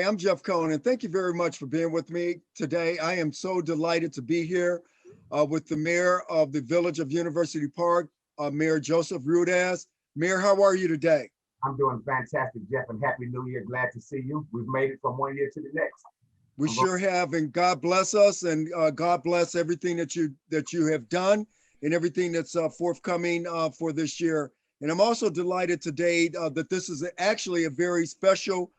Hi, I'm Jeff Cohen, and thank you very much for being with me today. I am so delighted to be here with the mayor of the Village of University Park, Mayor Joseph Roudez. Mayor, how are you today? I'm doing fantastic, Jeff, and Happy New Year. Glad to see you. We've made it from one year to the next. We sure have, and God bless us, and God bless everything that you have done and everything that's forthcoming for this year. And I'm also delighted today that this is actually a very special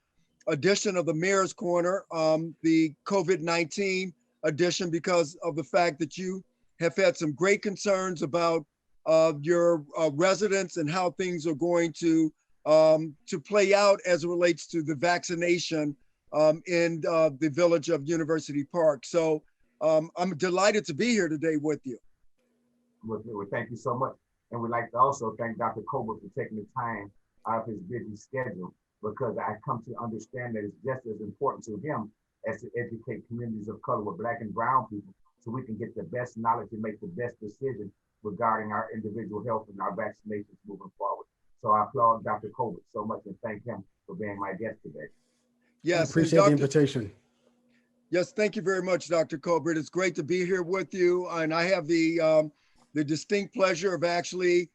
edition of the Mayor's Corner, the COVID-19 edition, because of the fact that you have had some great concerns about your residents and how things are going to play out as it relates to the vaccination in the Village of University Park. So I'm delighted to be here today with you. Well, thank you so much. And we'd like to also thank Dr. Colbert for taking the time out of his busy schedule, because I come to understand that it's just as important to him as to educate communities of color with Black and brown people, so we can get the best knowledge and make the best decision regarding our individual health and our vaccinations moving forward. So I applaud Dr. Colbert so much and thank him for being my guest today. Yes, I appreciate the invitation. Yes, thank you very much, Dr. Colbert. It's great to be here with you. And I have the distinct pleasure of actually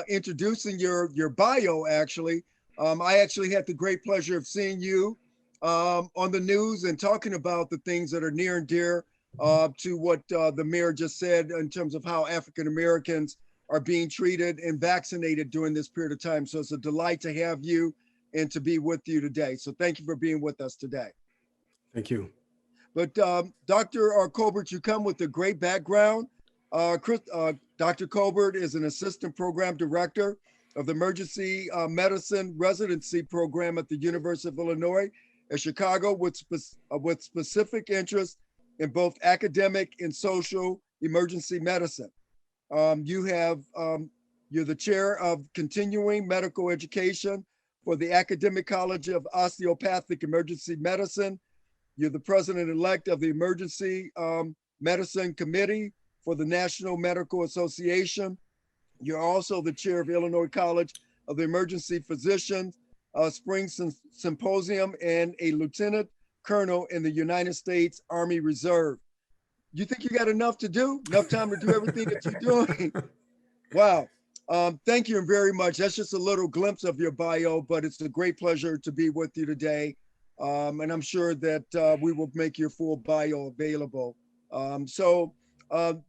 introducing your bio, actually. I actually had the great pleasure of seeing you on the news and talking about the things that are near and dear to what the mayor just said in terms of how African Americans are being treated and vaccinated during this period of time. So it's a delight to have you and to be with you today. So thank you for being with us today. Thank you. But Dr. Colbert, you come with a great background. Dr. Colbert is an assistant program director of the Emergency Medicine Residency Program at the University of Illinois at Chicago, with specific interest in both academic and social emergency medicine. You're the chair of continuing medical education for the Academic College of Osteopathic Emergency Medicine. You're the president-elect of the Emergency Medicine Committee for the National Medical Association. You're also the chair of Illinois College of the Emergency Physicians Spring Symposium and a lieutenant colonel in the United States Army Reserve. You think you got enough to do? Enough time to do everything that you're doing? Wow. Thank you very much. That's just a little glimpse of your bio, but it's a great pleasure to be with you today. And I'm sure that we will make your full bio available.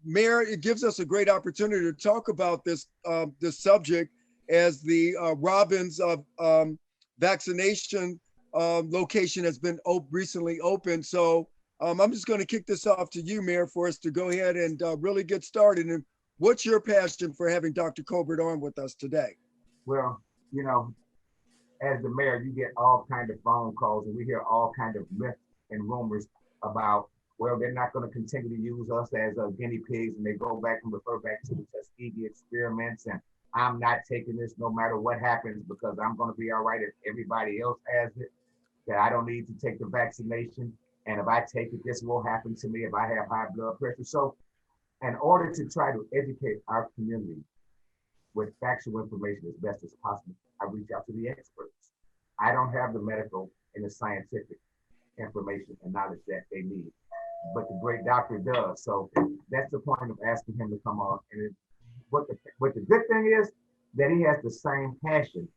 Mayor, it gives us a great opportunity to talk about this subject as the Robbins vaccination location has been recently opened. So I'm just going to kick this off to you, Mayor, for us to go ahead and really get started. And what's your passion for having Dr. Colbert on with us today? Well, you know, as the mayor, you get all kinds of phone calls and we hear all kinds of myths and rumors about, well, they're not going to continue to use us as guinea pigs, and they go back and refer back to the Tuskegee experiments. And I'm not taking this no matter what happens because I'm going to be all right if everybody else has it, that I don't need to take the vaccination. And if I take it, this will happen to me if I have high blood pressure. So in order to try to educate our community with factual information as best as possible, I reach out to the experts. I don't have the medical and the scientific information and knowledge that they need, but the great doctor does. So that's the point of asking him to come on. And what the good thing is that he has the same passion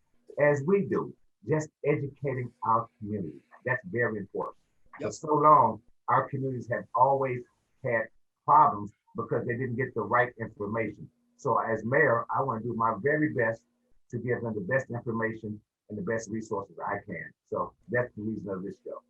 as we do, just educating our community. That's very important. Yep. For so long, our communities have always had problems because they didn't get the right information. So as mayor, I want to do my very best to give them the best information and the best resources I can. So that's the reason of this show.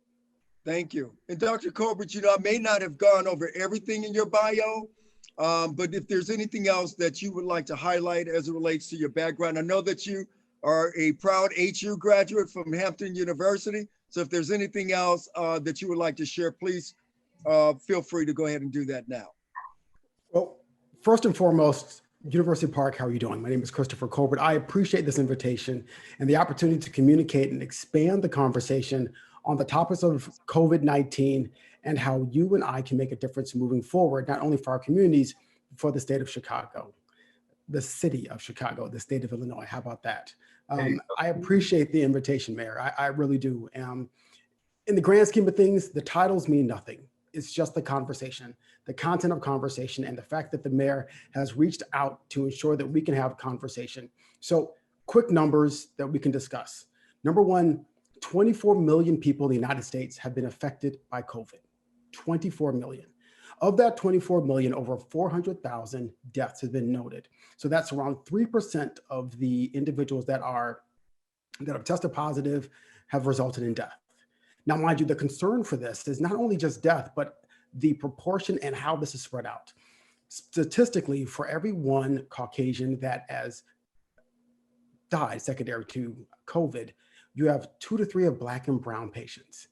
Thank you. And Dr. Colbert, I may not have gone over everything in your bio, but if there's anything else that you would like to highlight as it relates to your background, I know that you are a proud HU graduate from Hampton University. So if there's anything else that you would like to share, please feel free to go ahead and do that now. Well, first and foremost, University Park, how are you doing? My name is Christopher Colbert. I appreciate this invitation and the opportunity to communicate and expand the conversation on the topics of COVID-19 and how you and I can make a difference moving forward, not only for our communities, but for the state of Chicago, the city of Chicago, the state of Illinois. How about that? I appreciate the invitation, Mayor. I really do. In the grand scheme of things, the titles mean nothing. It's just the conversation, the content of conversation, and the fact that the mayor has reached out to ensure that we can have conversation. So quick numbers that we can discuss. Number one, 24 million people in the United States have been affected by COVID. 24 million. Of that 24 million, over 400,000 deaths have been noted. So that's around 3% of the individuals that have tested positive have resulted in death. Now, mind you, the concern for this is not only just death, but the proportion and how this is spread out. Statistically, for every one Caucasian that has died secondary to COVID, you have 2 to 3 of Black and brown patients.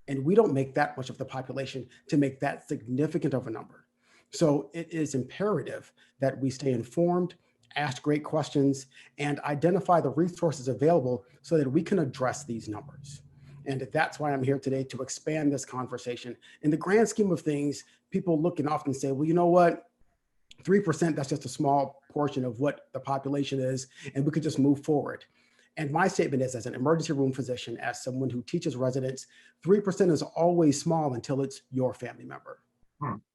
And we don't make that much of the population to make that significant of a number. So it is imperative that we stay informed, ask great questions, and identify the resources available so that we can address these numbers. And that's why I'm here today, to expand this conversation. In the grand scheme of things, people look and often say, well, you know what? 3%, that's just a small portion of what the population is, and we could just move forward. And my statement is, as an emergency room physician, as someone who teaches residents, 3% is always small until it's your family member,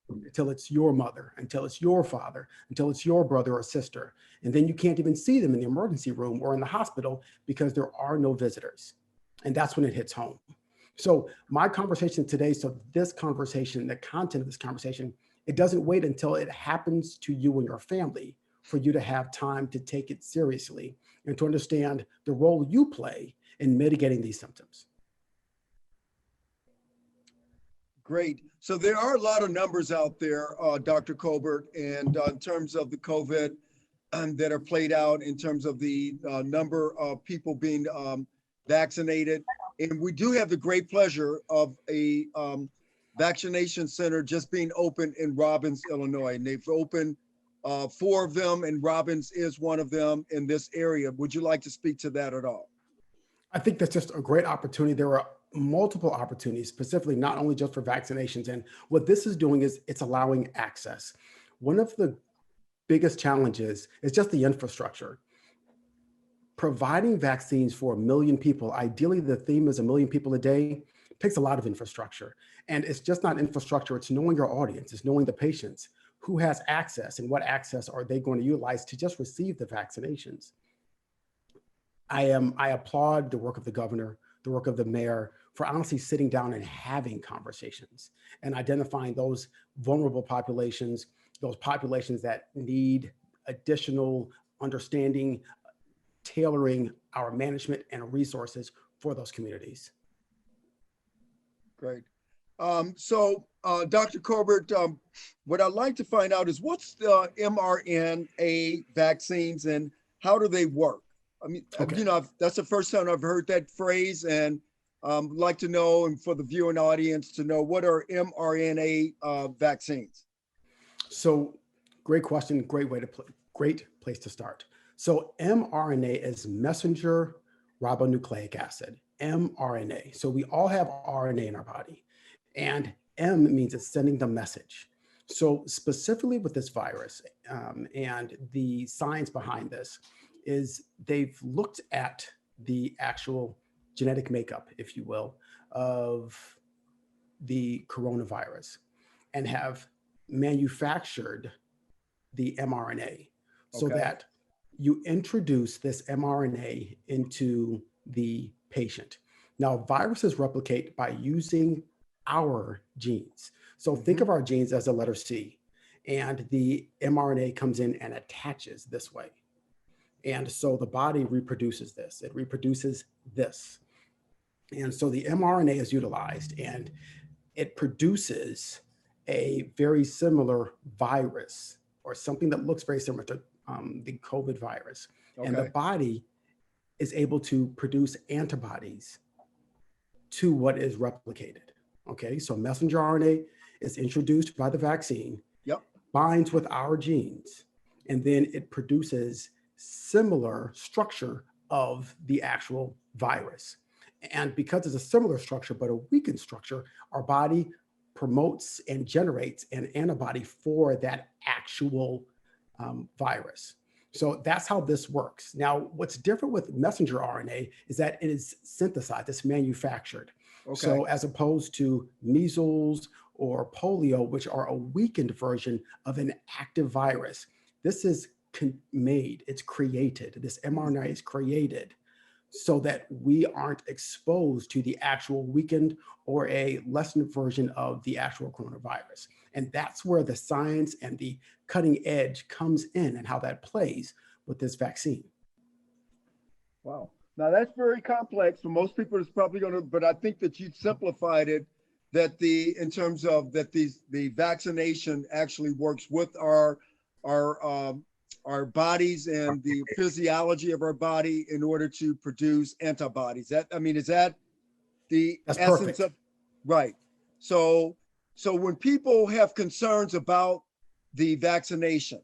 until it's your mother, until it's your father, until it's your brother or sister. And then you can't even see them in the emergency room or in the hospital because there are no visitors. And that's when it hits home. So my conversation today, this conversation, the content of this conversation, it doesn't wait until it happens to you and your family for you to have time to take it seriously and to understand the role you play in mitigating these symptoms. Great. So there are a lot of numbers out there, Dr. Colbert, and in terms of the COVID that are played out, in terms of the number of people being vaccinated. And we do have the great pleasure of a vaccination center just being opened in Robbins, Illinois. And they've opened 4 of them, and Robbins is one of them in this area. Would you like to speak to that at all? I think that's just a great opportunity. There are multiple opportunities, specifically not only just for vaccinations. And what this is doing is it's allowing access. One of the biggest challenges is just the infrastructure. Providing vaccines for 1 million people, ideally the theme is 1 million people a day, takes a lot of infrastructure. And it's just not infrastructure, it's knowing your audience, it's knowing the patients, who has access and what access are they going to utilize to just receive the vaccinations. I applaud the work of the governor, the work of the mayor, for honestly sitting down and having conversations and identifying those vulnerable populations, those populations that need additional understanding, tailoring our management and resources for those communities. Great. Dr. Colbert, what I'd like to find out is, what's the mRNA vaccines and how do they work? I mean, Okay. you know, that's the first time I've heard that phrase, and like to know, and for the viewing audience to know, what are mRNA vaccines? So great question, great place to start. So mRNA is messenger ribonucleic acid, mRNA. So we all have RNA in our body, and M means it's sending the message. So specifically with this virus, and the science behind this is they've looked at the actual genetic makeup, if you will, of the coronavirus and have manufactured the mRNA so that you introduce this mRNA into the patient. Now, viruses replicate by using our genes. So think of our genes as a letter C, and the mRNA comes in and attaches this way. And so the body reproduces this, it reproduces this. And so the mRNA is utilized and it produces a very similar virus, or something that looks very similar to the COVID virus. And the body is able to produce antibodies to what is replicated. Okay, so messenger RNA is introduced by the vaccine, binds with our genes, and then it produces similar structure of the actual virus. And because it's a similar structure, but a weakened structure, our body promotes and generates an antibody for that actual virus. So that's how this works. Now, what's different with messenger RNA is that it is synthesized, it's manufactured. Okay. So as opposed to measles or polio, which are a weakened version of an active virus, this is it's created, this mRNA is created so that we aren't exposed to the actual weakened or a lessened version of the actual coronavirus. And that's where the science and the cutting edge comes in and how that plays with this vaccine. Wow. Now that's very complex. For most people, it's probably going to, but I think that you simplified it, that in terms of that the vaccination actually works with our bodies and the physiology of our body in order to produce antibodies. Is that the That's essence perfect. of, right? So when people have concerns about the vaccination,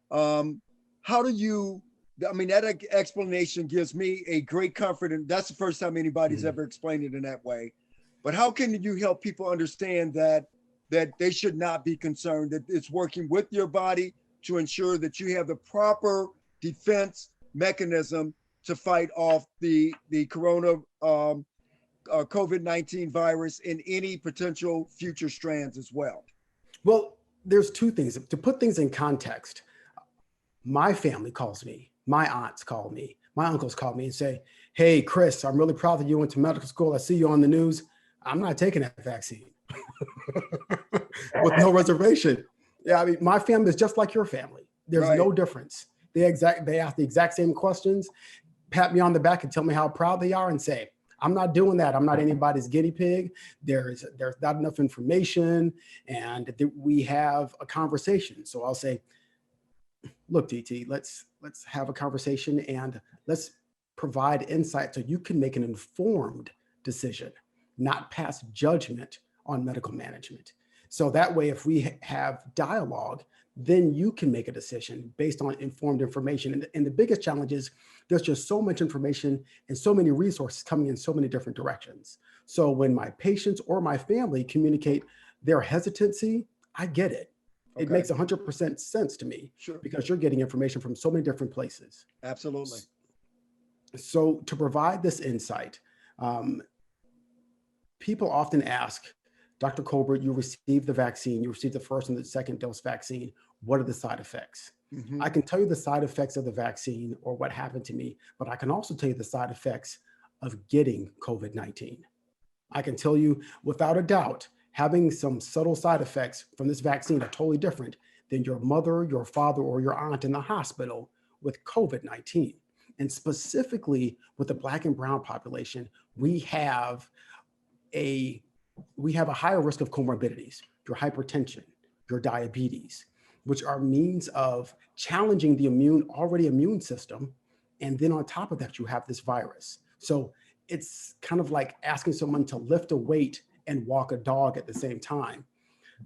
how do you, that explanation gives me a great comfort, and that's the first time anybody's ever explained it in that way. But how can you help people understand that they should not be concerned, that it's working with your body to ensure that you have the proper defense mechanism to fight off the corona COVID-19 virus and any potential future strands as well? Well, there's two things. To put things in context, my family calls me, my aunts call me, my uncles call me and say, "Hey, Chris, I'm really proud that you went to medical school. I see you on the news. I'm not taking that vaccine." With no reservation. Yeah, my family is just like your family. There's Right. no difference. They ask the exact same questions, pat me on the back and tell me how proud they are and say, "I'm not doing that. I'm not anybody's guinea pig. There's not enough information, and we have a conversation." So I'll say, "Look, DT, let's have a conversation and let's provide insight so you can make an informed decision, not pass judgment on medical management." So that way, if we have dialogue, then you can make a decision based on informed information. And the biggest challenge is there's just so much information and so many resources coming in so many different directions. So when my patients or my family communicate their hesitancy, I get it. It Okay. makes 100% sense to me. Sure. Because you're getting information from so many different places. Absolutely. So to provide this insight, people often ask, "Dr. Colbert, you received the vaccine, you received the first and the second dose vaccine. What are the side effects?" Mhm. I can tell you the side effects of the vaccine or what happened to me, but I can also tell you the side effects of getting COVID-19. I can tell you without a doubt, having some subtle side effects from this vaccine are totally different than your mother, your father, or your aunt in the hospital with COVID-19. And specifically with the Black and brown population, we have a higher risk of comorbidities, your hypertension, your diabetes, which are means of challenging the already immune system. And then on top of that, you have this virus. So it's kind of like asking someone to lift a weight and walk a dog at the same time.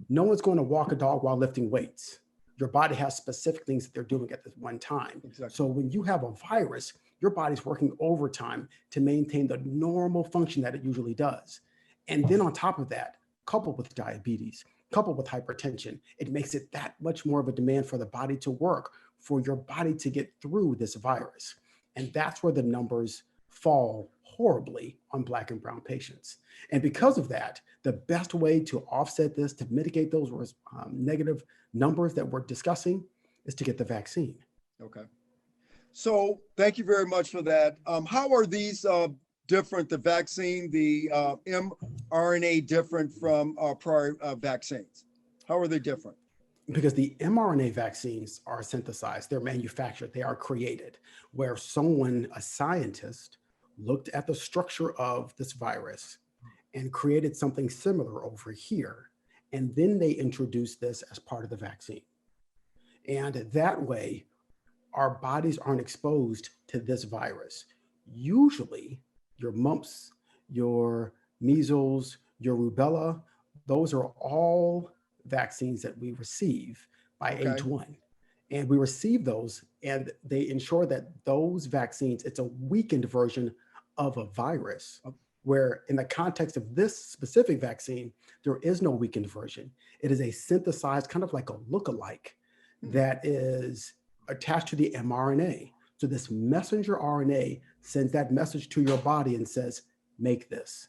No one's going to walk a dog while lifting weights. Your body has specific things that they're doing at this one time. Exactly. So when you have a virus, your body's working overtime to maintain the normal function that it usually does. And then on top of that, coupled with diabetes, coupled with hypertension, it makes it that much more of a demand for the body to work, for your body to get through this virus. And that's where the numbers fall horribly on Black and brown patients. And because of that, the best way to offset this, to mitigate those negative numbers that we're discussing, is to get the vaccine. Okay. So thank you very much for that. How are these different, the vaccine, the mRNA different from prior vaccines? How are they different? Because the mRNA vaccines are synthesized, they're manufactured, they are created, where a scientist, looked at the structure of this virus and created something similar over here. And then they introduced this as part of the vaccine. And that way, our bodies aren't exposed to this virus. Usually, your mumps, your measles, your rubella, those are all vaccines that we receive by age 1. And we receive those, and they ensure that those vaccines, it's a weakened version of a virus, where in the context of this specific vaccine, there is no weakened version. It is a synthesized, kind of like a lookalike that is attached to the mRNA. So this messenger RNA sends that message to your body and says, "Make this."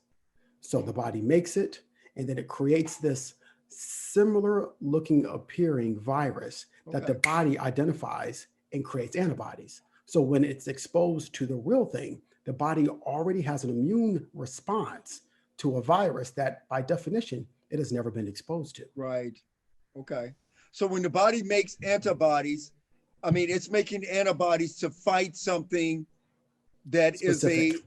So the body makes it, and then it creates this similar looking appearing virus that the body identifies and creates antibodies. So when it's exposed to the real thing, the body already has an immune response to a virus that by definition, it has never been exposed to. Right. Okay. So when the body makes antibodies, I mean, it's making antibodies to fight something that Specific. is a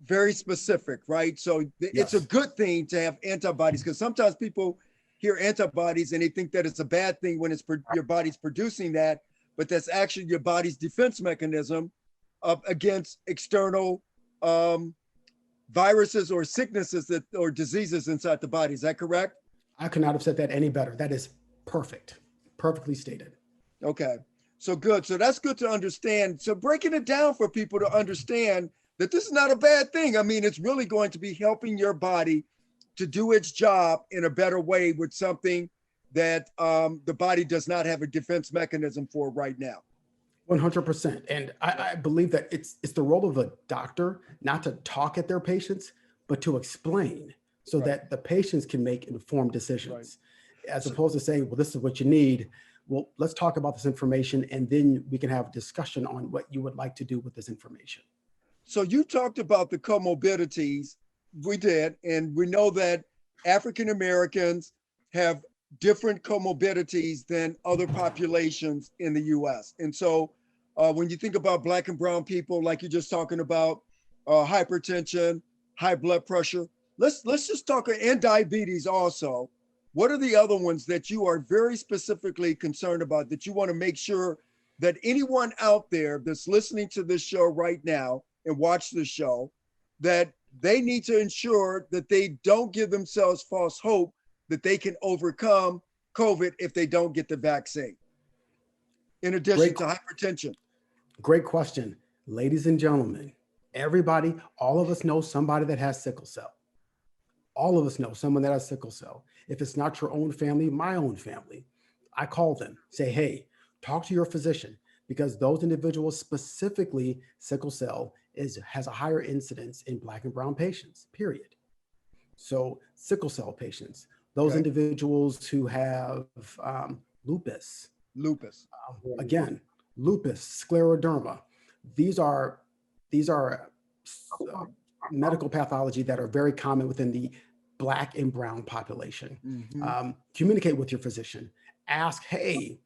very specific, right? So it's a good thing to have antibodies, because sometimes people hear antibodies and they think that it's a bad thing when it's your body's producing that, but that's actually your body's defense mechanism against external viruses or sicknesses or diseases inside the body. Is that correct? I could not have said that any better. That is perfect, perfectly stated. Okay, so good. So that's good to understand. So breaking it down for people to understand that this is not a bad thing. I mean, it's really going to be helping your body to do its job in a better way with something that the body does not have a defense mechanism for right now. 100%. And I believe that it's the role of a doctor not to talk at their patients, but to explain so that the patients can make informed decisions, as opposed to saying, well, this is what you need. Well, let's talk about this information, and then we can have a discussion on what you would like to do with this information. So you talked about the comorbidities. We did, and we know that African Americans have different comorbidities than other populations in the US. And so when you think about Black and brown people, like you're just talking about, hypertension, high blood pressure, let's just talk, and diabetes also. What are the other ones that you are very specifically concerned about, that you want to make sure that anyone out there that's listening to this show right now and watch the show, that they need to ensure that they don't give themselves false hope that they can overcome COVID if they don't get the vaccine, in addition to hypertension? Great question. Ladies and gentlemen, everybody, all of us know somebody that has sickle cell. All of us know someone that has sickle cell. If it's not your own family, my own family, I call them, say, hey, talk to your physician, because those individuals, specifically sickle cell, has a higher incidence in Black and brown patients, period. So sickle cell patients, those individuals who have lupus, again, lupus, scleroderma, these are medical pathology that are very common within the Black and brown population. Communicate with your physician. Ask, hey,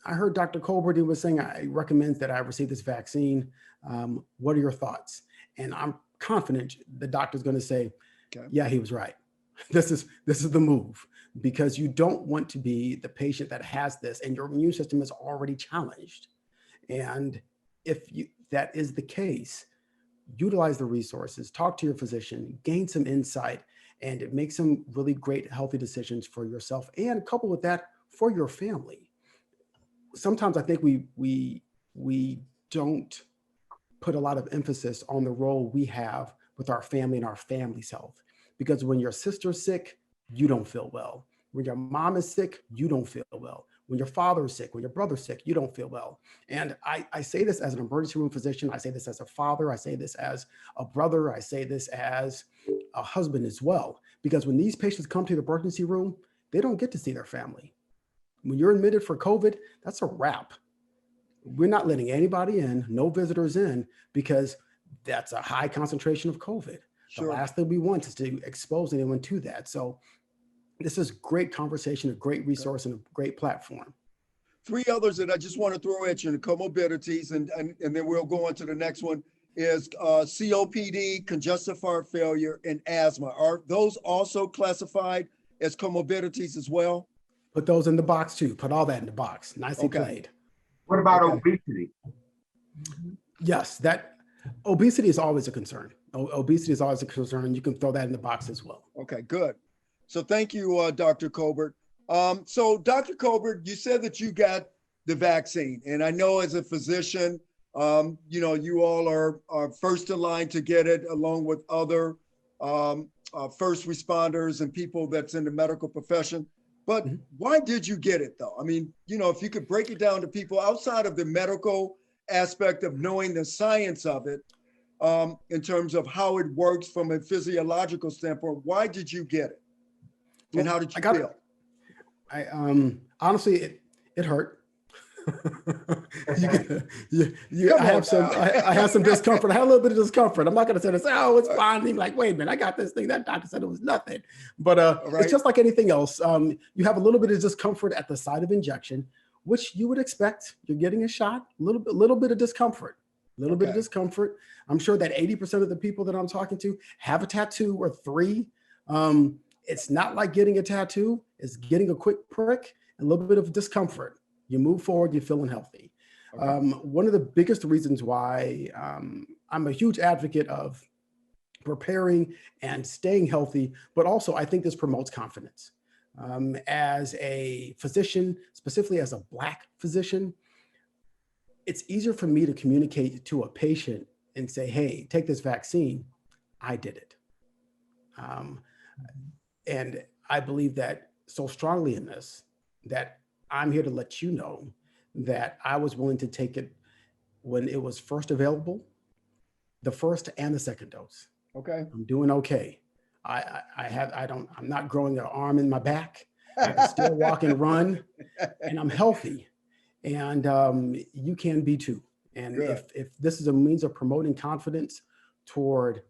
I heard Dr. Colbert was saying I recommend that I receive this vaccine. What are your thoughts? And I'm confident the doctor's going to say, yeah, he was right. This is the move, because you don't want to be the patient that has this and your immune system is already challenged. And if that is the case, utilize the resources, talk to your physician, gain some insight, and make some really great, healthy decisions for yourself, and couple with that for your family. Sometimes I think we don't put a lot of emphasis on the role we have with our family and our family's health. Because when your sister's sick, you don't feel well. When your mom is sick, you don't feel well. When your father is sick, when your brother's sick, you don't feel well. And I say this as an emergency room physician. I say this as a father. I say this as a brother. I say this as a husband as well. Because when these patients come to the emergency room, they don't get to see their family. When you're admitted for COVID, that's a wrap. We're not letting anybody in, no visitors in, because that's a high concentration of COVID. The last thing we want is to expose anyone to that. So this is great conversation, a great resource, and a great platform. Three others that I just want to throw at you, the comorbidities, and then we'll go on to the next one, is COPD, congestive heart failure, and asthma. Are those also classified as comorbidities as well? Put those in the box too. Put all that in the box. Nicely played. What about obesity? Yes, that obesity is always a concern. Obesity is always a concern. You can throw that in the box as well. Okay, good. So thank you, Dr. Colbert. So Dr. Colbert, you said that you got the vaccine, and I know as a physician, you all are first in line to get it, along with other first responders and people that's in the medical profession. But why did you get it though? I mean, if you could break it down to people outside of the medical aspect of knowing the science of it, in terms of how it works from a physiological standpoint. Why did you get it? And how did you feel? Honestly, it hurt. I have some discomfort. I had a little bit of discomfort. I'm not going to say this. Oh, it's fine. And like, wait a minute, I got this thing. That doctor said it was nothing. But it's just like anything else. You have a little bit of discomfort at the site of injection, which you would expect. You're getting a shot. A little bit of discomfort. A little bit of discomfort. I'm sure that 80% of the people that I'm talking to have a tattoo or 3. It's not like getting a tattoo. It's getting a quick prick and a little bit of discomfort. You move forward, you're feeling healthy. One of the biggest reasons why I'm a huge advocate of preparing and staying healthy, but also I think this promotes confidence. As a physician, specifically as a Black physician, it's easier for me to communicate to a patient and say, hey, take this vaccine. I did it. And I believe that so strongly in this, that I'm here to let you know that I was willing to take it when it was first available, the first and the second dose. Okay. I'm doing okay. I'm not growing an arm in my back. I can still walk and run, and I'm healthy. And you can be too. And if this is a means of promoting confidence toward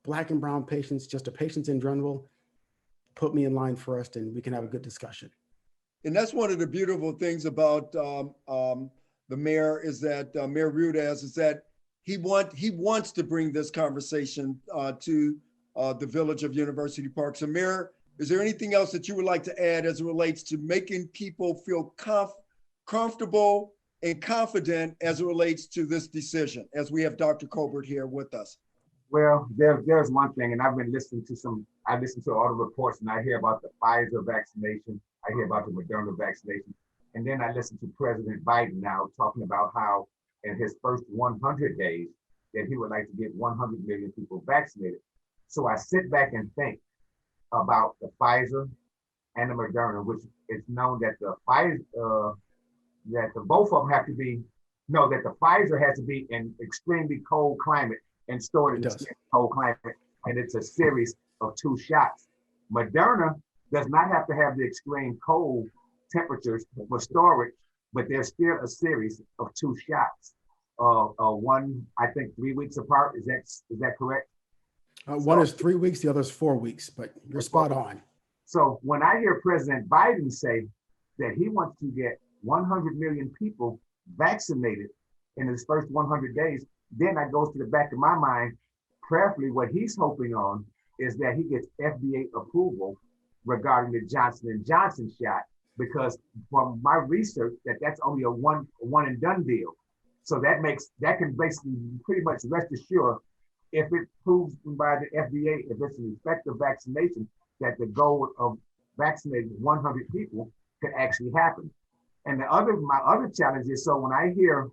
Black and brown patients, just the patients in general, put me in line first and we can have a good discussion. And that's one of the beautiful things about the mayor is that Mayor Roudez is that he wants to bring this conversation to the village of University Park. So Mayor, is there anything else that you would like to add as it relates to making people feel comfortable and confident as it relates to this decision, as we have Dr. Colbert here with us? Well, there's one thing, and I've been listening to I listen to all the reports and I hear about the Pfizer vaccination, I hear about the Moderna vaccination, and then I listen to President Biden now talking about how in his first 100 days that he would like to get 100 million people vaccinated. So I sit back and think about the Pfizer and the Moderna, which is known that the Pfizer, that the both of them have to be, that the Pfizer has to be in extremely cold climate and stored in extremely cold climate, and it's a series of 2 shots. Moderna does not have to have the extreme cold temperatures for storage, but there's still a series of 2 shots. One, I think 3 weeks apart. Is that correct? One is 3 weeks, the other is 4 weeks, but you're spot on. So when I hear President Biden say that he wants to get 100 million people vaccinated in his first 100 days, then that goes to the back of my mind. Prayerfully, what he's hoping on is that he gets FDA approval regarding the Johnson & Johnson shot, because from my research, that's only a one and done deal. So that can basically pretty much rest assured, if it proves by the FDA, if it's an effective vaccination, that the goal of vaccinating 100 people could actually happen. And my other challenge is, so when I hear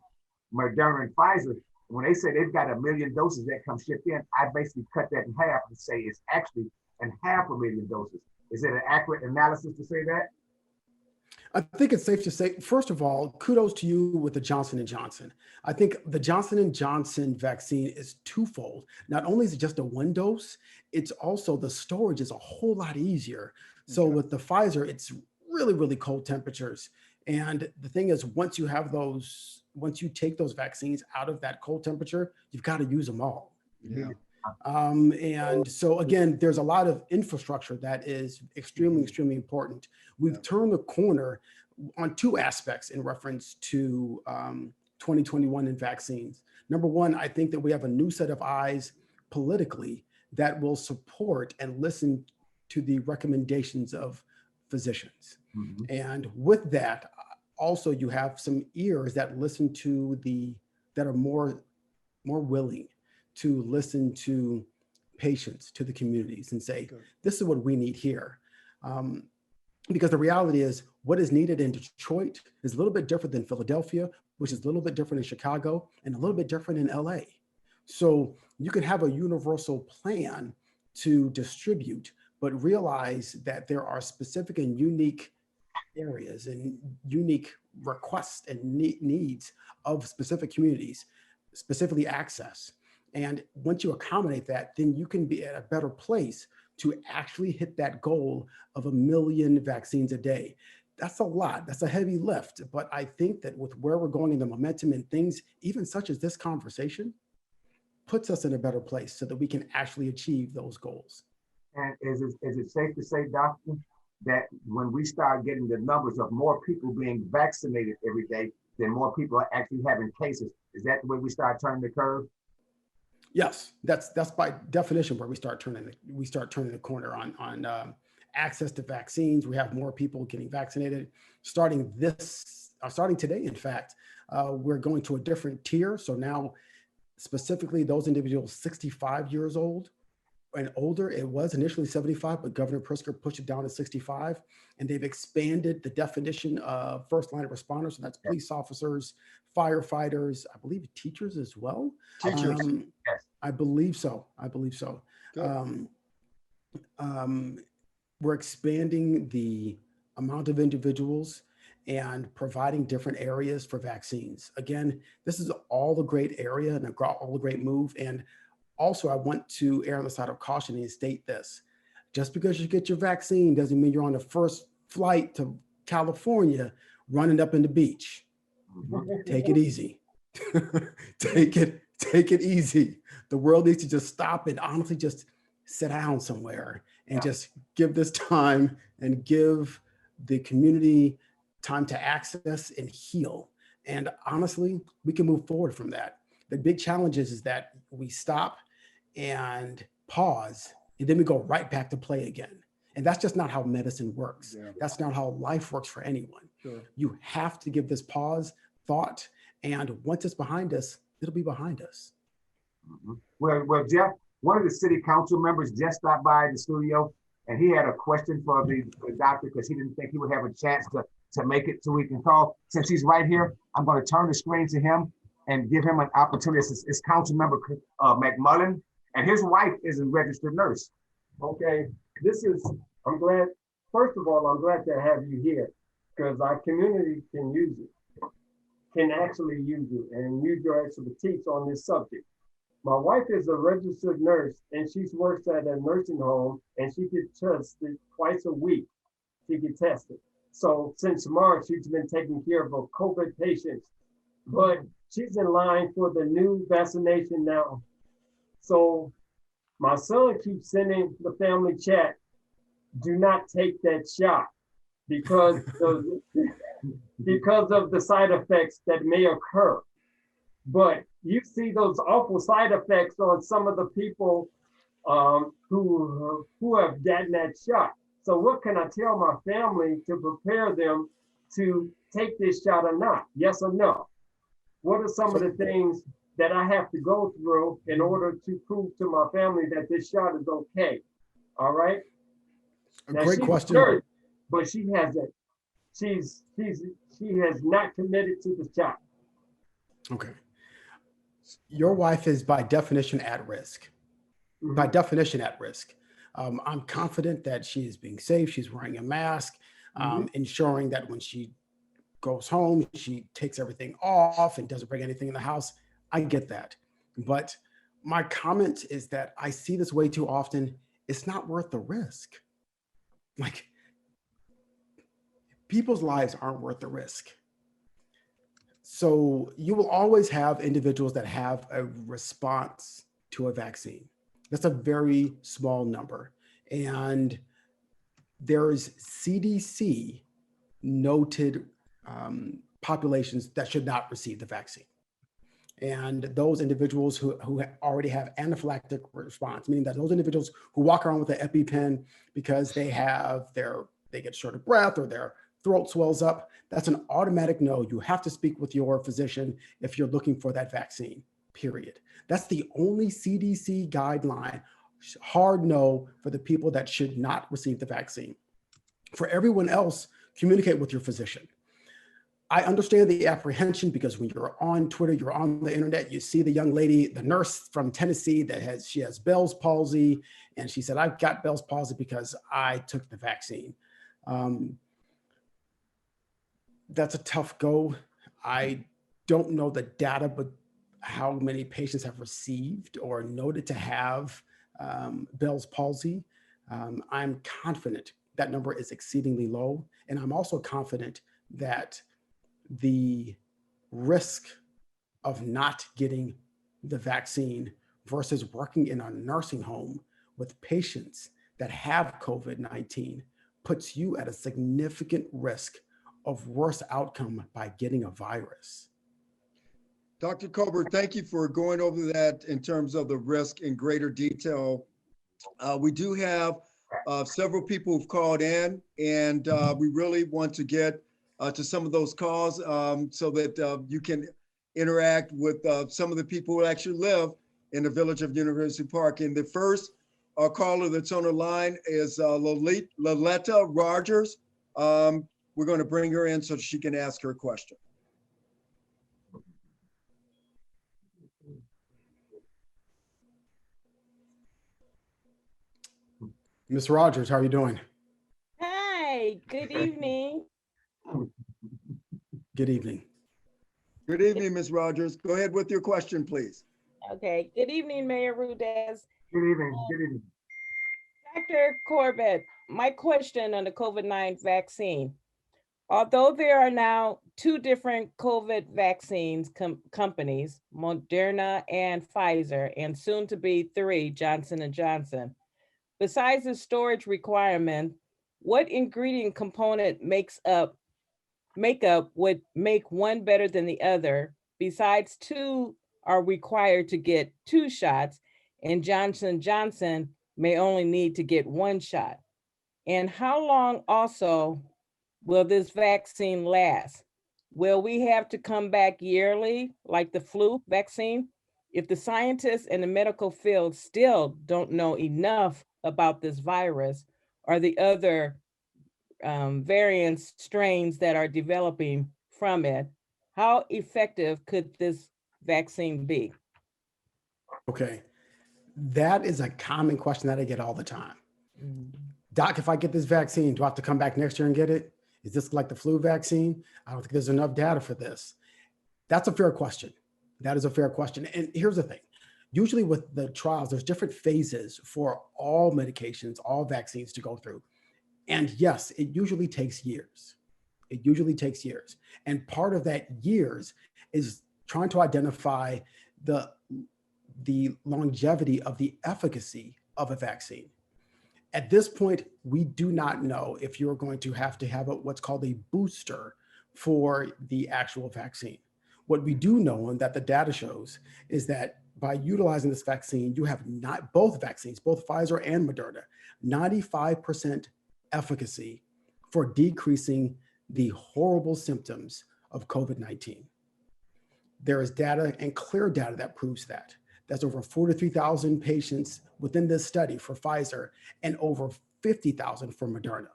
Moderna and Pfizer, when they say they've got 1 million doses that come shipped in, I basically cut that in half and say it's actually in 500,000 doses. Is it an accurate analysis to say that? I think it's safe to say, first of all, kudos to you with the Johnson & Johnson. I think the Johnson & Johnson vaccine is twofold. Not only is it just a 1 dose, it's also the storage is a whole lot easier. So with the Pfizer, it's really, really cold temperatures. And the thing is, once you take those vaccines out of that cold temperature, you've got to use them all. Yeah. And so again, there's a lot of infrastructure that is extremely, extremely important. We've turned the corner on 2 aspects in reference to 2021 and vaccines. Number one, I think that we have a new set of eyes politically that will support and listen to the recommendations of physicians. Mm-hmm. And with that, also you have some ears that listen to that are more willing to listen to patients, to the communities, and say, this is what we need here. Because the reality is, what is needed in Detroit is a little bit different than Philadelphia, which is a little bit different in Chicago, and a little bit different in LA. So you can have a universal plan to distribute, but realize that there are specific and unique areas and unique requests and needs of specific communities, specifically access. And once you accommodate that, then you can be at a better place to actually hit that goal of 1 million vaccines a day. That's a lot. That's a heavy lift. But I think that with where we're going in the momentum and things, even such as this conversation, puts us in a better place so that we can actually achieve those goals. And is it safe to say, doctor, that when we start getting the numbers of more people being vaccinated every day, then more people are actually having cases? Is that the way we start turning the curve? Yes, that's by definition where we start turning the corner on access to vaccines. We have more people getting vaccinated. Starting today, in fact, we're going to a different tier. So now, specifically, those individuals 65 years old and older, it was initially 75, but Governor Pritzker pushed it down to 65, and they've expanded the definition of first line of responders. So that's police officers, firefighters, I believe teachers as well. Teachers. Yes. I believe so. We're expanding the amount of individuals and providing different areas for vaccines. Again, this is all a great area and all a great move. And also, I want to err on the side of caution and state this. Just because you get your vaccine doesn't mean you're on the first flight to California running up in the beach. Take it easy. Take it easy. The world needs to just stop and honestly just sit down somewhere and just give this time and give the community time to access and heal. And honestly, we can move forward from that. The big challenge is that we stop and pause, and then we go right back to play again. And that's just not how medicine works. Yeah. That's not how life works for anyone. Sure. You have to give this pause, thought, and once it's behind us, it'll be behind us. Mm-hmm. Well, Jeff, one of the city council members just stopped by the studio, and he had a question for the doctor because he didn't think he would have a chance to make it so we can call. Since he's right here, I'm going to turn the screen to him and give him an opportunity. It's Council Member McMullen, and his wife is a registered nurse. Okay, I'm glad, first of all, I'm glad to have you here because our community can use it, can actually use it and use your expertise on this subject. My wife is a registered nurse and she works at a nursing home and she gets tested twice a week. She gets tested. So since March, she's been taking care of COVID patients, but she's in line for the new vaccination now. So my son keeps sending the family chat, do not take that shot because of the side effects that may occur. But you see those awful side effects on some of the people who have gotten that shot. So what can I tell my family to prepare them to take this shot or not? Yes or no? What are some of the things that I have to go through in order to prove to my family that this shot is okay? All right. Now, great question. Nurse, but she hasn't. She has not committed to the shot. Okay. Your wife is by definition at risk. Mm-hmm. By definition at risk. I'm confident that she is being safe. She's wearing a mask, ensuring that when she goes home, she takes everything off and doesn't bring anything in the house. I get that. But my comment is that I see this way too often. It's not worth the risk. Like, people's lives aren't worth the risk. So you will always have individuals that have a response to a vaccine. That's a very small number. And there's CDC noted populations that should not receive the vaccine. And those individuals who already have anaphylactic response, meaning that those individuals who walk around with an EpiPen because they get short of breath or their throat swells up, that's an automatic no. You have to speak with your physician if you're looking for that vaccine, period. That's the only CDC guideline, hard no for the people that should not receive the vaccine. For everyone else, communicate with your physician. I understand the apprehension because when you're on Twitter, you're on the internet, you see the young lady, the nurse from Tennessee she has Bell's palsy. And she said, I've got Bell's palsy because I took the vaccine. That's a tough go. I don't know the data, but how many patients have received or noted to have Bell's palsy. I'm confident that number is exceedingly low. And I'm also confident that the risk of not getting the vaccine versus working in a nursing home with patients that have COVID-19 puts you at a significant risk of worse outcome by getting a virus. Dr. Colbert, thank you for going over that in terms of the risk in greater detail. We do have several people who've called in, and we really want to get to some of those calls so that you can interact with some of the people who actually live in the village of University Park. And the first caller that's on the line is Loletta Rogers. We're going to bring her in so she can ask her question. Ms. Rogers, how are you doing? Hi, good evening. Good evening. Good evening, Ms. Rogers. Go ahead with your question, please. Okay, good evening, Mayor Roudez. Good evening. Good evening. Dr. Corbett, my question on the COVID-19 vaccine. Although there are now two different COVID vaccines companies, Moderna and Pfizer, and soon to be three, Johnson & Johnson, besides the storage requirement, what ingredient component makeup would make one better than the other? Besides, two are required to get 2 shots, and Johnson & Johnson may only need to get 1 shot. And how long also will this vaccine last? Will we have to come back yearly like the flu vaccine? If the scientists in the medical field still don't know enough about this virus or the other variants, strains that are developing from it, how effective could this vaccine be? Okay, that is a common question that I get all the time. Doc, if I get this vaccine, do I have to come back next year and get it? Is this like the flu vaccine? I don't think there's enough data for this. That's a fair question. That is a fair question. And here's the thing. Usually with the trials, there's different phases for all medications, all vaccines to go through. And yes, it usually takes years. It usually takes years. And part of that years is trying to identify the longevity of the efficacy of a vaccine. At this point, we do not know if you're going to have what's called a booster for the actual vaccine. What we do know, and that the data shows, is that by utilizing this vaccine, you have not both vaccines, both Pfizer and Moderna, 95% efficacy for decreasing the horrible symptoms of COVID-19. There is data and clear data that proves that. That's over 43,000 patients within this study for Pfizer and over 50,000 for Moderna.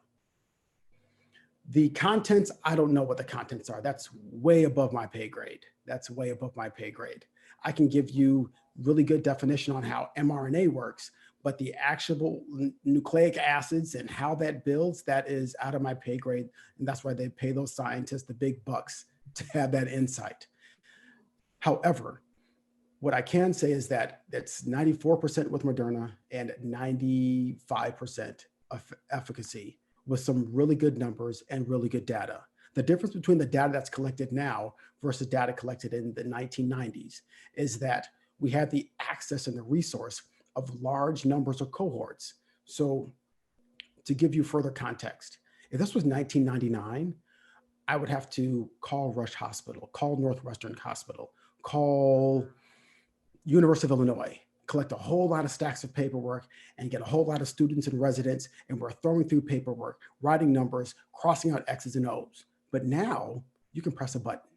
The contents, I don't know what the contents are. That's way above my pay grade. That's way above my pay grade. I can give you really good definition on how mRNA works, but the actual nucleic acids and how that builds, that is out of my pay grade. And that's why they pay those scientists the big bucks to have that insight. However, what I can say is that it's 94% with Moderna and 95% of efficacy with some really good numbers and really good data. The difference between the data that's collected now versus data collected in the 1990s is that we have the access and the resource of large numbers of cohorts. So to give you further context, if this was 1999, I would have to call Rush Hospital, call Northwestern Hospital, call University of Illinois, collect a whole lot of stacks of paperwork and get a whole lot of students and residents, and we're throwing through paperwork, writing numbers, crossing out X's and O's. But now you can press a button.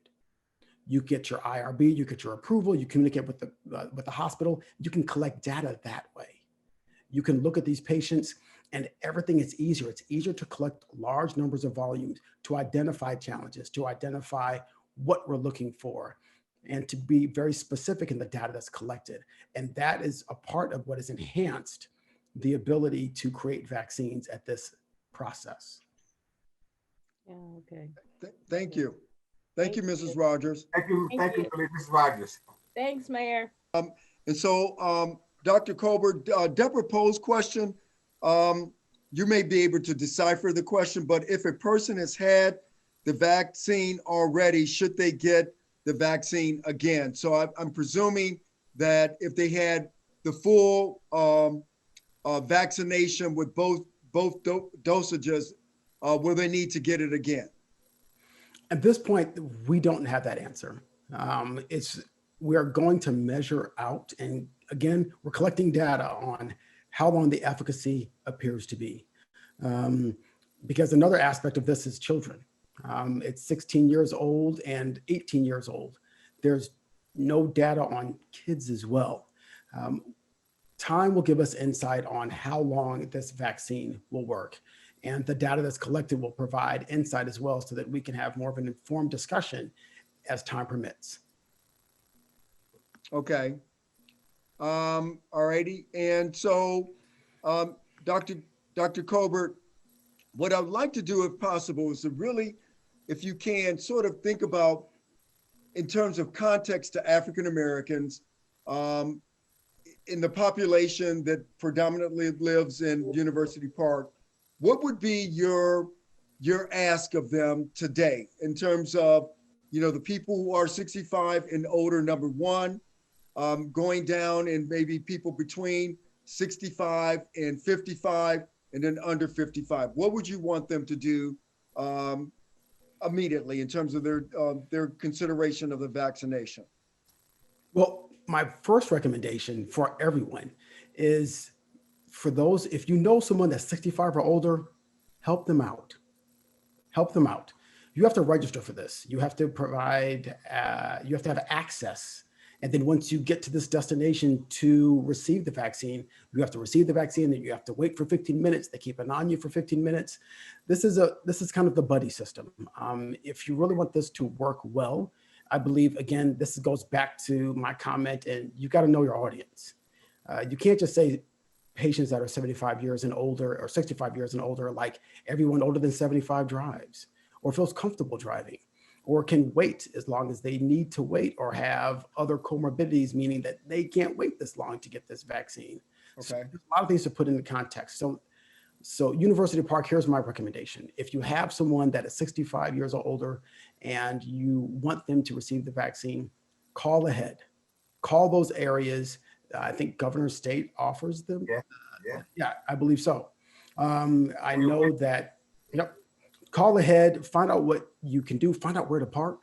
You get your IRB, you get your approval, you communicate with the hospital, you can collect data that way. You can look at these patients and everything is easier. It's easier to collect large numbers of volumes, to identify challenges, to identify what we're looking for, and to be very specific in the data that's collected. And that is a part of what has enhanced the ability to create vaccines at this process. Yeah, okay. Thank you. Thank you, Mrs. Rogers. Thank you, Mrs. Rogers. Thanks, Mayor. And so, Dr. Colbert, Deborah posed question. You may be able to decipher the question, but if a person has had the vaccine already, should they get the vaccine again? So I'm presuming that if they had the full vaccination with both dosages, will they need to get it again? At this point, we don't have that answer. We are going to measure out, and again, we're collecting data on how long the efficacy appears to be. Because another aspect of this is children. It's 16 years old and 18 years old. There's no data on kids as well. Time will give us insight on how long this vaccine will work. And the data that's collected will provide insight as well so that we can have more of an informed discussion as time permits. Okay. All righty. And so, Dr. Colbert, what I'd like to do, if possible, is to really, if you can, sort of think about, in terms of context to African Americans, in the population that predominantly lives in University Park, what would be your ask of them today in terms of, the people who are 65 and older, number one, going down, and maybe people between 65 and 55, and then under 55. What would you want them to do immediately in terms of their consideration of the vaccination? Well, my first recommendation for everyone is for those, if you know someone that's 65 or older, help them out. Help them out. You have to register for this. You have to provide, you have to have access. And then once you get to this destination to receive the vaccine, you have to receive the vaccine, then you have to wait for 15 minutes. They keep an eye on you for 15 minutes. This is kind of the buddy system. If you really want this to work well, I believe, again, this goes back to my comment, and you got to know your audience. You can't just say patients that are 75 years and older or 65 years and older, like everyone older than 75 drives or feels comfortable driving, or can wait as long as they need to wait, or have other comorbidities, meaning that they can't wait this long to get this vaccine. Okay. So there's a lot of things to put into context. So University Park, here's my recommendation. If you have someone that is 65 years or older and you want them to receive the vaccine, call ahead. Call those areas. I think Governor State offers them. Yeah, I believe so. I know that, call ahead, find out what you can do, find out where to park,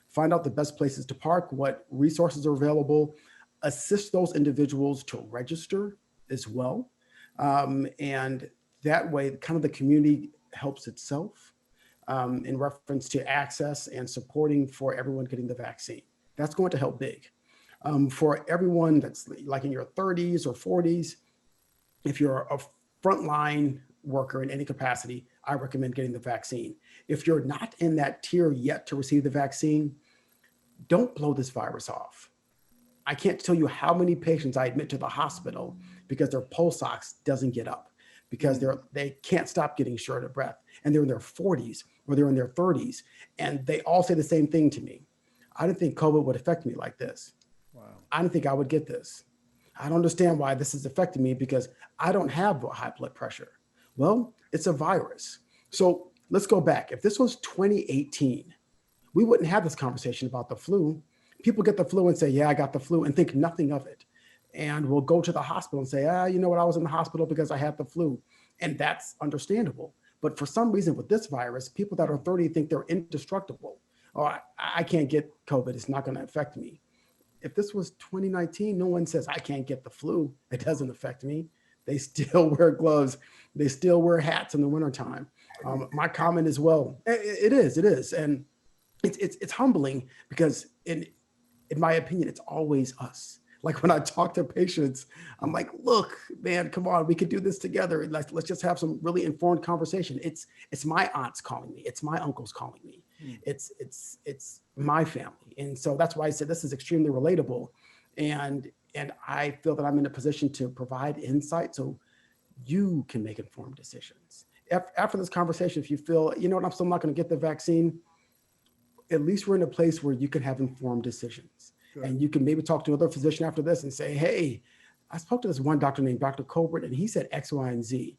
find out the best places to park, what resources are available, assist those individuals to register as well. And that way, kind of the community helps itself in reference to access and supporting for everyone getting the vaccine. That's going to help big. For everyone that's like in your 30s or 40s, if you're a frontline worker in any capacity, I recommend getting the vaccine. If you're not in that tier yet to receive the vaccine, don't blow this virus off. I can't tell you how many patients I admit to the hospital because their pulse ox doesn't get up, because they can't stop getting short of breath, and they're in their 40s or they're in their 30s, and they all say the same thing to me. I didn't think COVID would affect me like this. Wow. I didn't think I would get this. I don't understand why this is affecting me because I don't have high blood pressure. Well, it's a virus. So let's go back. If this was 2018, we wouldn't have this conversation about the flu. People get the flu and say, yeah, I got the flu, and think nothing of it. And we'll go to the hospital and say, you know what, I was in the hospital because I had the flu. And that's understandable. But for some reason with this virus, people that are 30 think they're indestructible. Oh, I can't get COVID. It's not going to affect me. If this was 2019, no one says I can't get the flu. It doesn't affect me. They still wear gloves. They still wear hats in the wintertime. My comment as well, it is. And it's humbling because in my opinion, it's always us. Like when I talk to patients, I'm like, look, man, come on, we could do this together. Let's just have some really informed conversation. It's my aunts calling me. It's my uncles calling me. It's my family. And so that's why I said this is extremely relatable. And I feel that I'm in a position to provide insight so you can make informed decisions. After this conversation, if you feel, you know what, I'm still not going to get the vaccine, at least we're in a place where you can have informed decisions. Good. And you can maybe talk to another physician after this and say, hey, I spoke to this one doctor named Dr. Colbert, and he said X, Y, and Z.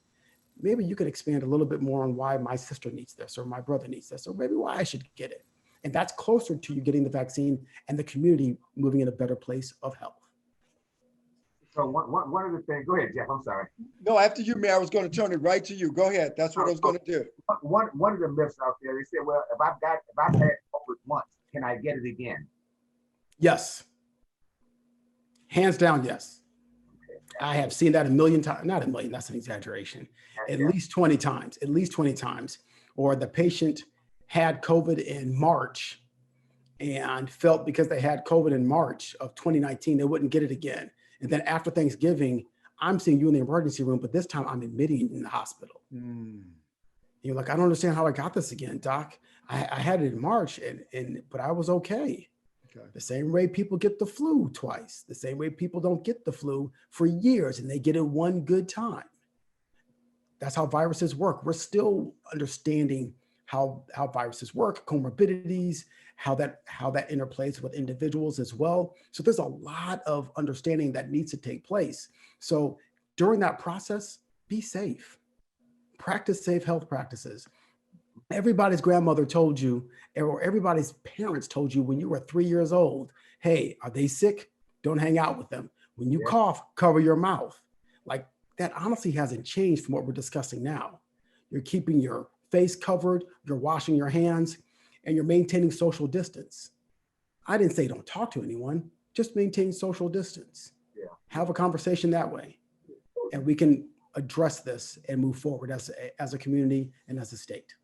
Maybe you could expand a little bit more on why my sister needs this, or my brother needs this, or maybe why I should get it. And that's closer to you getting the vaccine and the community moving in a better place of health. So one of the things, go ahead, Jeff, I'm sorry. No, after you, Mayor, I was going to turn it right to you. Go ahead. That's what I was going to do. One of the myths out there, they say, well, if I've had COVID once, can I get it again? Yes. Hands down, yes. I have seen that a million times, not a million, that's an exaggeration. At least 20 times, at least 20 times. Or the patient had COVID in March and felt because they had COVID in March of 2019, they wouldn't get it again. And then after Thanksgiving, I'm seeing you in the emergency room, but this time I'm admitting you in the hospital. You're like, I don't understand how I got this again, doc. I had it in March, but I was okay. The same way people get the flu twice, the same way people don't get the flu for years and they get it one good time. That's how viruses work. We're still understanding how viruses work, comorbidities, how that interplays with individuals as well. So there's a lot of understanding that needs to take place. So during that process, be safe. Practice safe health practices. Everybody's grandmother told you, or everybody's parents told you when you were 3 years old, hey, are they sick? Don't hang out with them. When you cough, cover your mouth. Like, that honestly hasn't changed from what we're discussing now. You're keeping your face covered, you're washing your hands, and you're maintaining social distance. I didn't say don't talk to anyone, just maintain social distance. Have a conversation that way. And we can address this and move forward as a community and as a state.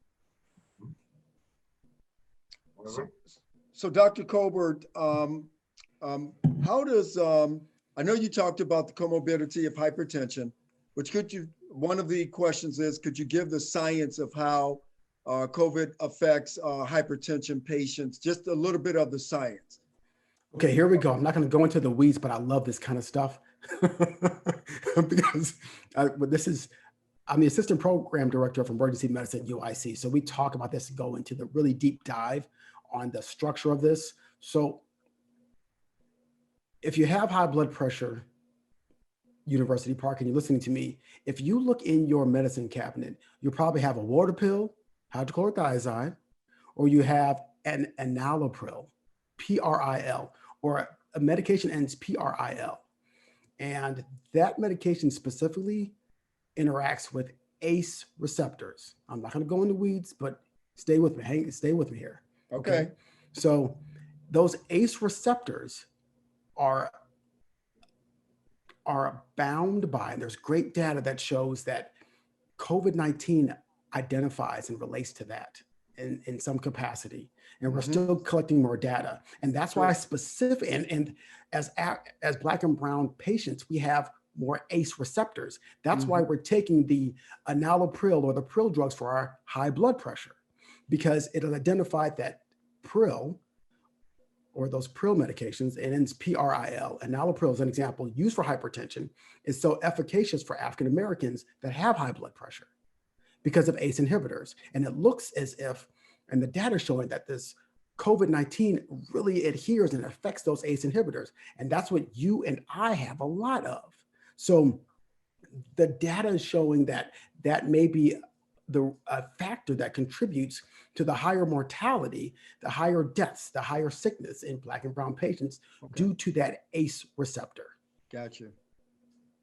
So Dr. Colbert, how does, I know you talked about the comorbidity of hypertension, which one of the questions is, could you give the science of how COVID affects hypertension patients, just a little bit of the science? Okay, here we go. I'm not going to go into the weeds, but I love this kind of stuff because I'm the assistant program director of emergency medicine at UIC. So we talk about this and go into the really deep dive on the structure of this. So if you have high blood pressure, University Park, and you're listening to me, if you look in your medicine cabinet, you probably have a water pill, hydrochlorothiazide, or you have an enalapril, PRIL, or a medication ends PRIL. And that medication specifically interacts with ACE receptors. I'm not going to go into weeds, but stay with me. Stay with me here. Okay. So those ACE receptors are bound by, and there's great data that shows that COVID-19 identifies and relates to that in some capacity. And we're still collecting more data. And that's why specific, and as Black and brown patients, we have more ACE receptors. That's why we're taking the enalapril or the pril drugs for our high blood pressure, because it has identified that pril, or those pril medications, and ends PRIL. Enalapril is an example used for hypertension, is so efficacious for African Americans that have high blood pressure because of ACE inhibitors. And it looks as if, and the data showing that this COVID-19 really adheres and affects those ACE inhibitors. And that's what you and I have a lot of. So the data is showing that that may be a factor that contributes to the higher mortality, the higher deaths, the higher sickness in Black and brown patients due to that ACE receptor. Gotcha.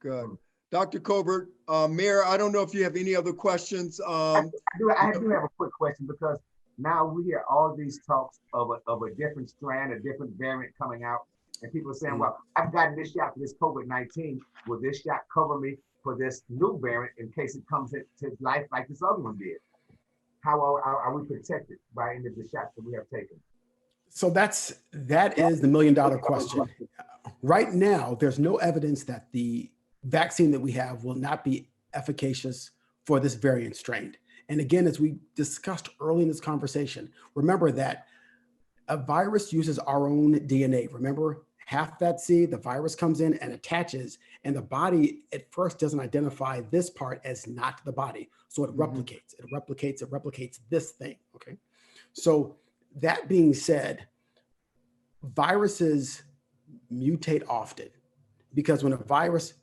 Good. Dr. Colbert, Mayor, I don't know if you have any other questions. I do have a quick question, because now we hear all these talks of a different strand, a different variant coming out, and people are saying, well, I've gotten this shot for this COVID-19. Will this shot cover me for this new variant in case it comes into life like this other one did? How are we protected by any of the shots that we have taken? So that is the $1 million question. Right now, there's no evidence that the vaccine that we have will not be efficacious for this variant strain. And again, as we discussed early in this conversation, remember that a virus uses our own DNA. Remember, half that seed, the virus comes in and attaches, and the body at first doesn't identify this part as not the body. So it replicates, it replicates this thing, okay? So that being said, viruses mutate often, because when a virus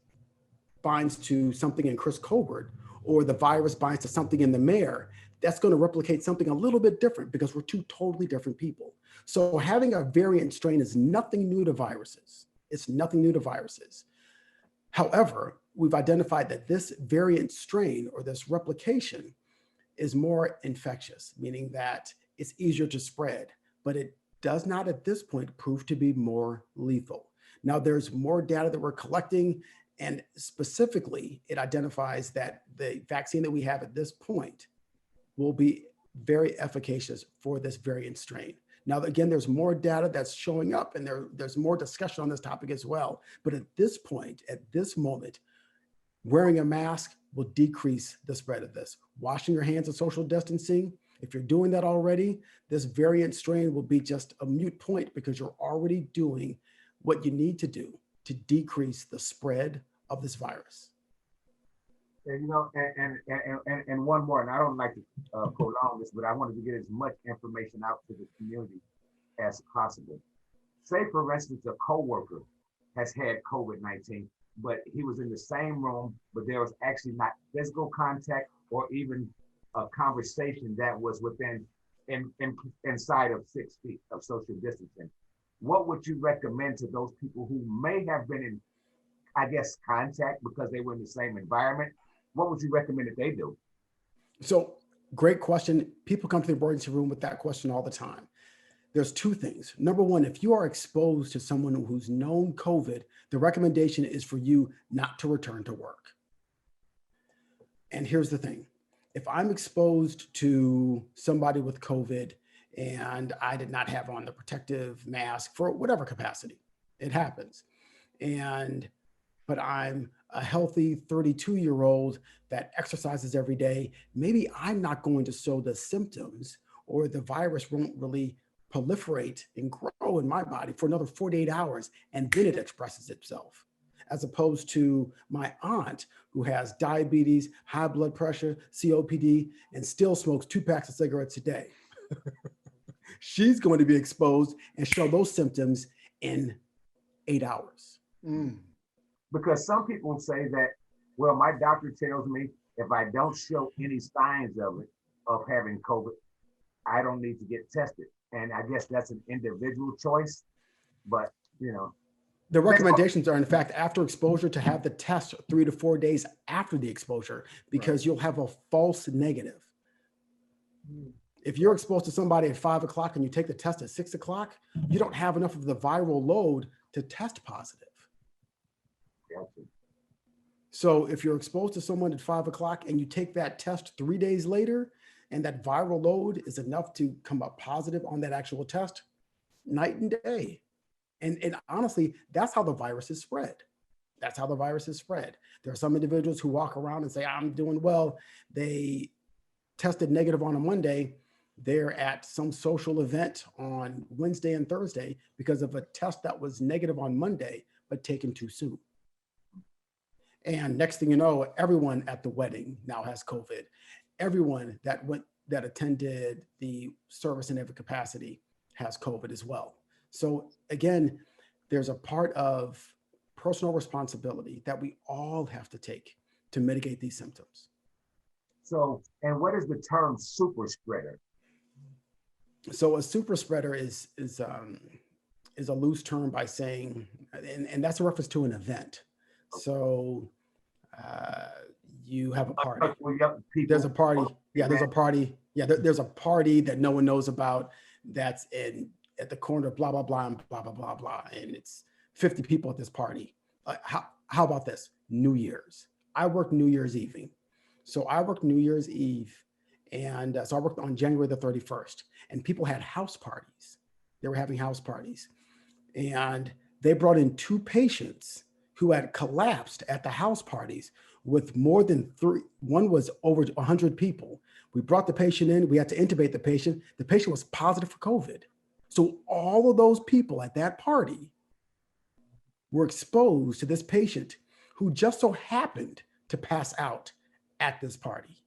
binds to something in Chris Colbert, or the virus binds to something in the mayor, that's going to replicate something a little bit different because we're two totally different people. So having a variant strain is nothing new to viruses. It's nothing new to viruses. However, we've identified that this variant strain or this replication is more infectious, meaning that it's easier to spread, but it does not at this point prove to be more lethal. Now, there's more data that we're collecting, and specifically, it identifies that the vaccine that we have at this point will be very efficacious for this variant strain. Now, again, there's more data that's showing up, and there's more discussion on this topic as well. But at this point, at this moment, wearing a mask will decrease the spread of this. Washing your hands and social distancing, if you're doing that already, this variant strain will be just a moot point because you're already doing what you need to do to decrease the spread of this virus. And, you know, and one more, and I don't like to prolong this, but I wanted to get as much information out to the community as possible. Say, for instance, a coworker has had COVID-19, but he was in the same room, but there was actually not physical contact or even a conversation that was inside of 6 feet of social distancing. What would you recommend to those people who may have been in, I guess, contact because they were in the same environment? What would you recommend that they do? So, great question. People come to the emergency room with that question all the time. There's two things. Number one, if you are exposed to someone who's known COVID, the recommendation is for you not to return to work. And here's the thing. If I'm exposed to somebody with COVID and I did not have on the protective mask for whatever capacity, it happens. But I'm a healthy 32-year-old that exercises every day, maybe I'm not going to show the symptoms, or the virus won't really proliferate and grow in my body for another 48 hours, and then it expresses itself. As opposed to my aunt who has diabetes, high blood pressure, COPD, and still smokes 2 packs of cigarettes a day. She's going to be exposed and show those symptoms in 8 hours. Because some people say that, well, my doctor tells me if I don't show any signs of it, of having COVID, I don't need to get tested. And I guess that's an individual choice, but you know. The recommendations are, in fact, after exposure, to have the test 3 to 4 days after the exposure, because you'll have a false negative. If you're exposed to somebody at 5 o'clock and you take the test at 6 o'clock, you don't have enough of the viral load to test positive. Gotcha. So if you're exposed to someone at 5 o'clock and you take that test 3 days later, and that viral load is enough to come up positive on that actual test, night and day. And honestly, that's how the virus is spread. That's how the virus is spread. There are some individuals who walk around and say, I'm doing well. They tested negative on a Monday. They're at some social event on Wednesday and Thursday because of a test that was negative on Monday, but taken too soon. And next thing you know, everyone at the wedding now has COVID. Everyone that attended the service in every capacity has COVID as well. So again, there's a part of personal responsibility that we all have to take to mitigate these symptoms. So, and what is the term super spreader? So a super spreader is a loose term by saying, and that's a reference to an event. So you have a party. There's a party. Yeah, there's a party. Yeah, there's a party that no one knows about that's at the corner of blah, blah, blah, and blah, blah, blah, blah. And it's 50 people at this party. How about this? New Year's. I work New Year's Eve. So I worked New Year's Eve. And so I worked on January the 31st. And people had house parties. They were having house parties. And they brought in 2 patients who had collapsed at the house parties with more than 3. One was over 100 people. We brought the patient in. We had to intubate the patient. The patient was positive for COVID. So all of those people at that party were exposed to this patient who just so happened to pass out at this party.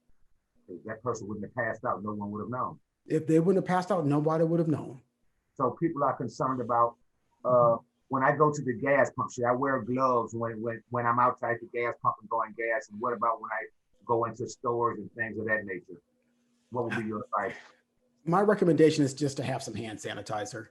If that person wouldn't have passed out, no one would have known. If they wouldn't have passed out, nobody would have known. So people are concerned about when I go to the gas pump, should I wear gloves when I'm outside the gas pump and going gas? And what about when I go into stores and things of that nature? What would be your advice? My recommendation is just to have some hand sanitizer,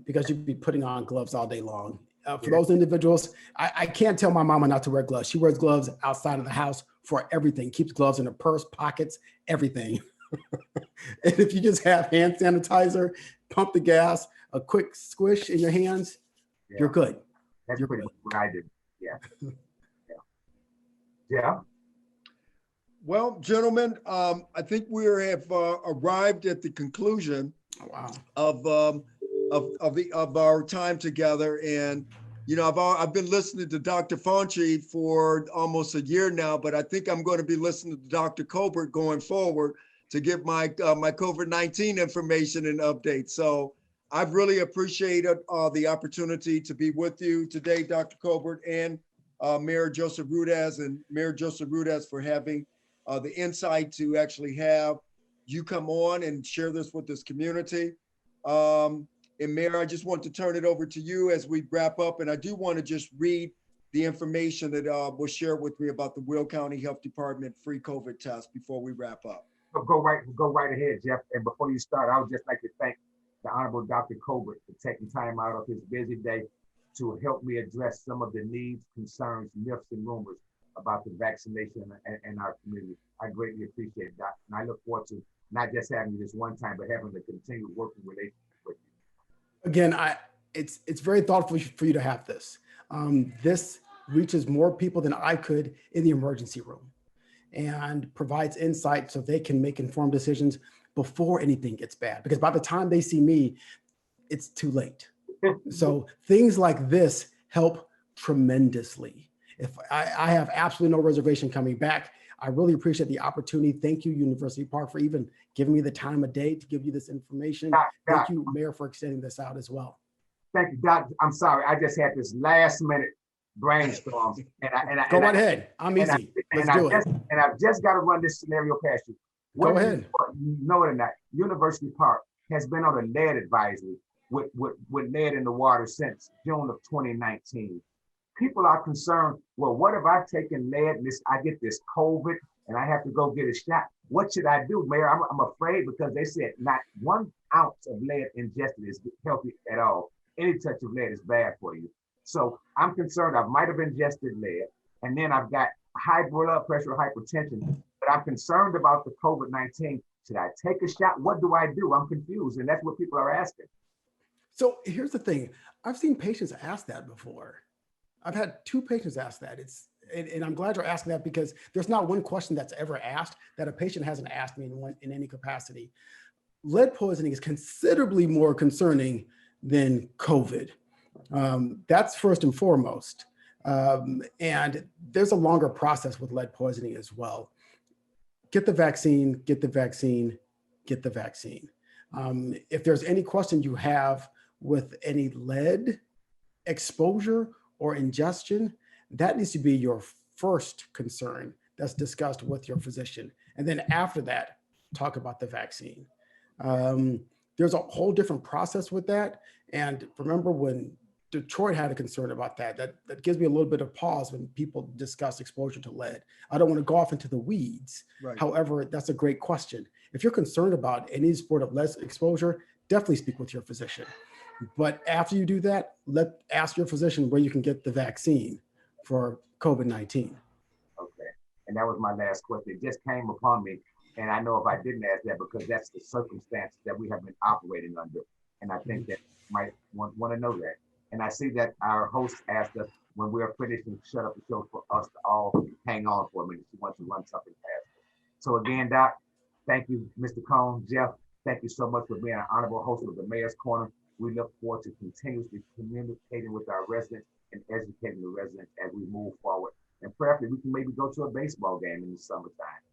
because you'd be putting on gloves all day long. For those individuals, I can't tell my mama not to wear gloves. She wears gloves outside of the house for everything, keeps gloves in her purse, pockets, everything. And if you just have hand sanitizer, pump the gas, a quick squish in your hands, you're good. That's you're pretty good. much what I do. Yeah. Yeah. Well, gentlemen, I think we have arrived at the conclusion of our time together. And you know, I've been listening to Dr. Fauci for almost a year now, but I think I'm going to be listening to Dr. Colbert going forward to give my my COVID-19 information and updates. So I've really appreciated the opportunity to be with you today, Dr. Colbert, and Mayor Joseph Roudez, and Mayor Joseph Roudez for having the insight to actually have you come on and share this with this community. And Mayor, I just want to turn it over to you as we wrap up. And I do want to just read the information that was shared with me about the Will County Health Department free COVID test before we wrap up. Go right ahead, Jeff. And before you start, I would just like to thank the Honorable Dr. Colbert for taking time out of his busy day to help me address some of the needs, concerns, myths, and rumors about the vaccination in our community. I greatly appreciate that. And I look forward to not just having you this one time, but having a continued working relationship with you. Again, it's very thoughtful for you to have this. This reaches more people than I could in the emergency room, and provides insight so they can make informed decisions before anything gets bad. Because by the time they see me, it's too late. So things like this help tremendously. If I have absolutely no reservation coming back. I really appreciate the opportunity. Thank you, University Park, for even giving me the time of day to give you this information. Thank you, Mayor, for extending this out as well. Thank you, Doc. I'm sorry. I just had this last minute brainstorm. Go right ahead. I'm easy. Let's do it. And I've just got to run this scenario past you. Go ahead. You know it or not, University Park has been on a lead advisory with lead in the water since June of 2019. People are concerned, well, what if I've taken lead and I get this COVID and I have to go get a shot? What should I do, Mayor? I'm afraid, because they said not 1 ounce of lead ingested is healthy at all. Any touch of lead is bad for you. So I'm concerned I might have ingested lead, and then I've got high blood pressure, hypertension, but I'm concerned about the COVID-19. Should I take a shot? What do I do? I'm confused, and that's what people are asking. So here's the thing. I've seen patients ask that before. I've had 2 patients ask that. And I'm glad you're asking that, because there's not one question that's ever asked that a patient hasn't asked me in any capacity. Lead poisoning is considerably more concerning than COVID. That's first and foremost. And there's a longer process with lead poisoning as well. Get the vaccine, get the vaccine, get the vaccine. If there's any question you have with any lead exposure or ingestion, that needs to be your first concern that's discussed with your physician. And then after that, talk about the vaccine. There's a whole different process with that. And remember when Detroit had a concern about that gives me a little bit of pause when people discuss exposure to lead. I don't want to go off into the weeds. Right. However, that's a great question. If you're concerned about any sort of lead exposure, definitely speak with your physician. But after you do that, ask your physician where you can get the vaccine for COVID-19. Okay, and that was my last question. It just came upon me, and I know if I didn't ask that, because that's the circumstances that we have been operating under, and I think that you might want to know that. And I see that our host asked us when we are finished and shut up the show for us to all hang on for a minute. She wants to run something past us. So again, Doc, thank you, Mr. Cone, Jeff, thank you so much for being an honorable host of the Mayor's Corner. We look forward to continuously communicating with our residents and educating the residents as we move forward. And prayerfully, we can maybe go to a baseball game in the summertime.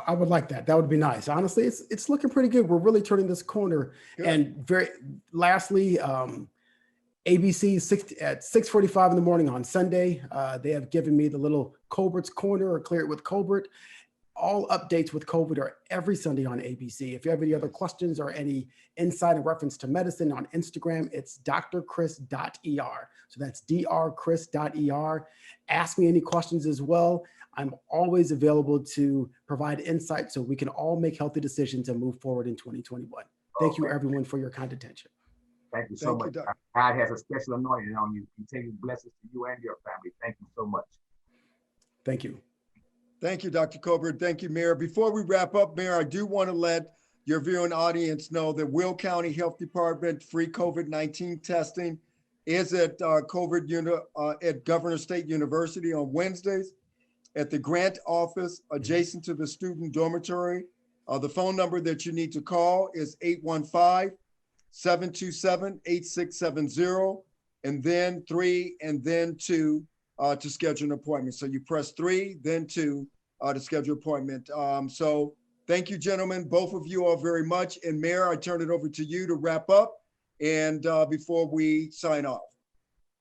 I would like that. That would be nice. Honestly, it's looking pretty good. We're really turning this corner. Good. And lastly, ABC at 6:45 in the morning on Sunday, they have given me the little Colbert's Corner or Clear It with Colbert. all updates with COVID are every Sunday on ABC. If you have any other questions or any insight in reference to medicine on Instagram, it's drchris.er. So that's drchris.er. Ask me any questions as well. I'm always available to provide insight so we can all make healthy decisions and move forward in 2021. Thank you, everyone, for your kind attention. Thank you so much. God has a special anointing on you. Continued blessings to you and your family. Thank you so much. Thank you. Thank you, Dr. Colbert. Thank you, Mayor. Before we wrap up, Mayor, I do want to let your viewing audience know that Will County Health Department free COVID-19 testing is at at Governor State University on Wednesdays at the grant office adjacent to the student dormitory. The phone number that you need to call is 815-727-8670, and then 3 and then 2 to schedule an appointment. So you press 3, then 2 to schedule an appointment. So thank you, gentlemen, both of you all very much. And Mayor, I turn it over to you to wrap up and before we sign off.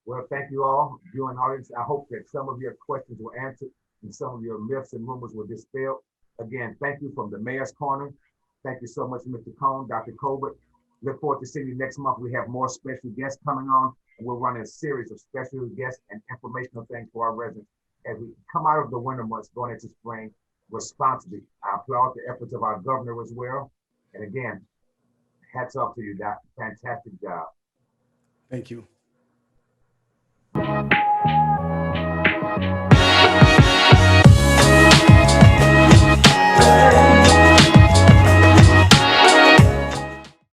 Well, thank you all, viewing audience. I hope that some of your questions were answered and some of your myths and rumors were dispelled. Again, thank you from the Mayor's Corner. Thank you so much, Mr. Cohn, Dr. Colbert. Look forward to seeing you next month. We have more special guests coming on, and we're running a series of special guests and informational things for our residents as we come out of the winter months going into spring responsibly. I applaud the efforts of our governor as well. And again, hats off to you, Doc. Fantastic job. Thank you.